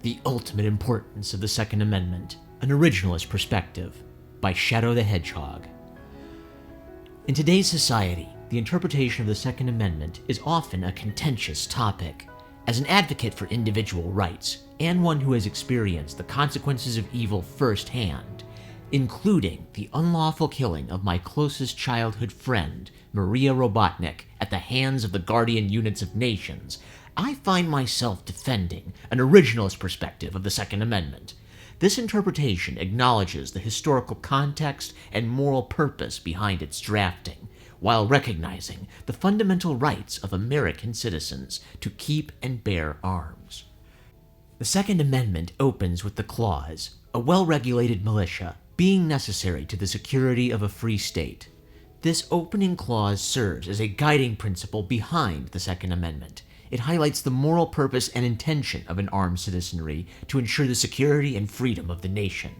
The Ultimate Importance of the Second Amendment, an Originalist Perspective, by Shadow the Hedgehog. In today's society, the interpretation of the Second Amendment is often a contentious topic. As an advocate for individual rights, and one who has experienced the consequences of evil firsthand, including the unlawful killing of my closest childhood friend, Maria Robotnik, at the hands of the guardian units of nations, I find myself defending an originalist perspective of the Second Amendment. This interpretation acknowledges the historical context and moral purpose behind its drafting, while recognizing the fundamental rights of American citizens to keep and bear arms. The Second Amendment opens with the clause, "A well-regulated militia being necessary to the security of a free state." This opening clause serves as a guiding principle behind the Second Amendment. It highlights the moral purpose and intention of an armed citizenry to ensure the security and freedom of the nation.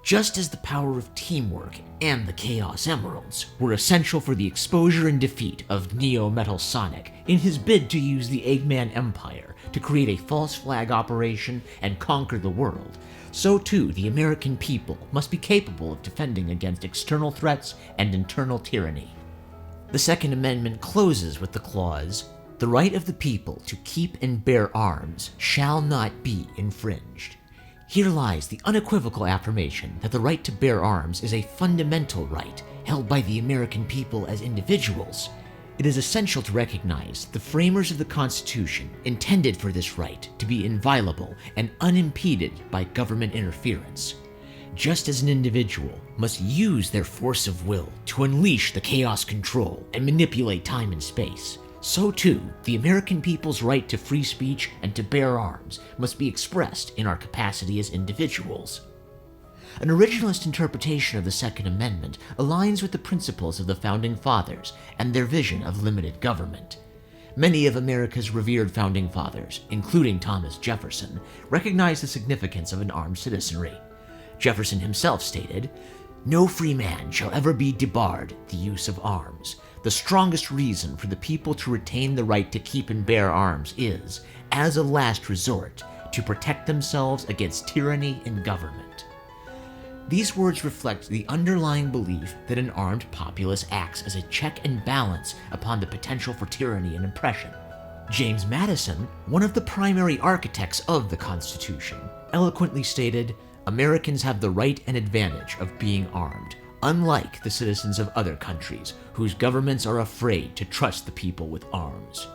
Just as the power of teamwork and the Chaos Emeralds were essential for the exposure and defeat of Neo-Metal Sonic in his bid to use the Eggman Empire to create a false flag operation and conquer the world, so too the American people must be capable of defending against external threats and internal tyranny. The Second Amendment closes with the clause, "The right of the people to keep and bear arms shall not be infringed." Here lies the unequivocal affirmation that the right to bear arms is a fundamental right held by the American people as individuals. It is essential to recognize the framers of the Constitution intended for this right to be inviolable and unimpeded by government interference. Just as an individual must use their force of will to unleash the chaos control and manipulate time and space, so too, the American people's right to free speech and to bear arms must be expressed in our capacity as individuals. An originalist interpretation of the Second Amendment aligns with the principles of the Founding Fathers and their vision of limited government. Many of America's revered Founding Fathers, including Thomas Jefferson, recognized the significance of an armed citizenry. Jefferson himself stated, "No free man shall ever be debarred the use of arms. The strongest reason for the people to retain the right to keep and bear arms is, as a last resort, to protect themselves against tyranny and government." These words reflect the underlying belief that an armed populace acts as a check and balance upon the potential for tyranny and oppression. James Madison, one of the primary architects of the Constitution, eloquently stated, "Americans have the right and advantage of being armed, unlike the citizens of other countries, whose governments are afraid to trust the people with arms."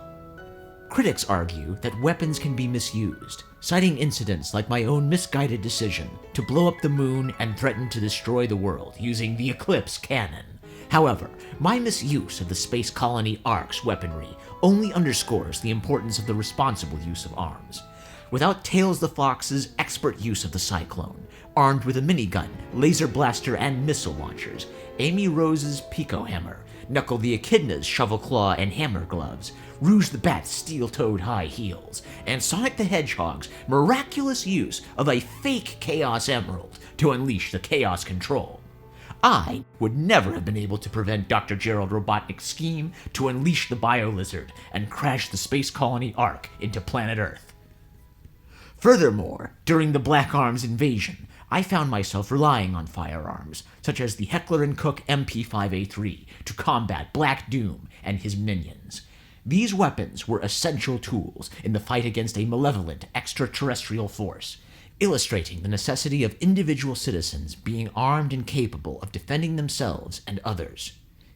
Critics argue that weapons can be misused, citing incidents like my own misguided decision to blow up the moon and threaten to destroy the world using the Eclipse cannon. However, my misuse of the space colony Ark's weaponry only underscores the importance of the responsible use of arms. Without Tails the Fox's expert use of the Cyclone, armed with a minigun, laser blaster, and missile launchers, Amy Rose's Pico Hammer, Knuckle the Echidna's shovel claw and hammer gloves, Rouge the Bat's steel-toed high heels, and Sonic the Hedgehog's miraculous use of a fake Chaos Emerald to unleash the chaos control, I would never have been able to prevent Dr. Gerald Robotnik's scheme to unleash the Bio-Lizard and crash the space colony Ark into planet Earth. Furthermore, during the Black Arms invasion, I found myself relying on firearms, such as the Heckler & Koch MP5A3, to combat Black Doom and his minions. These weapons were essential tools in the fight against a malevolent extraterrestrial force, illustrating the necessity of individual citizens being armed and capable of defending themselves and others.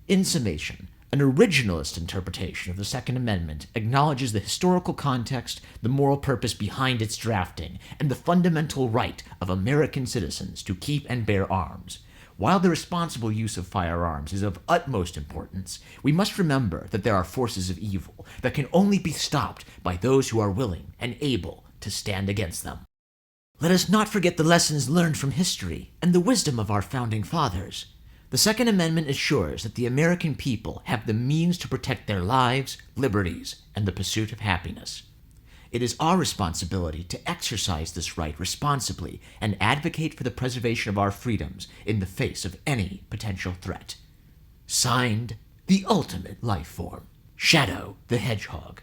In summation, an originalist interpretation of the Second Amendment acknowledges the historical context, the moral purpose behind its drafting, and the fundamental right of American citizens to keep and bear arms. While the responsible use of firearms is of utmost importance, we must remember that there are forces of evil that can only be stopped by those who are willing and able to stand against them. Let us not forget the lessons learned from history and the wisdom of our Founding Fathers. The Second Amendment assures that the American people have the means to protect their lives, liberties, and the pursuit of happiness. It is our responsibility to exercise this right responsibly and advocate for the preservation of our freedoms in the face of any potential threat. Signed, the Ultimate Life Form, Shadow the Hedgehog.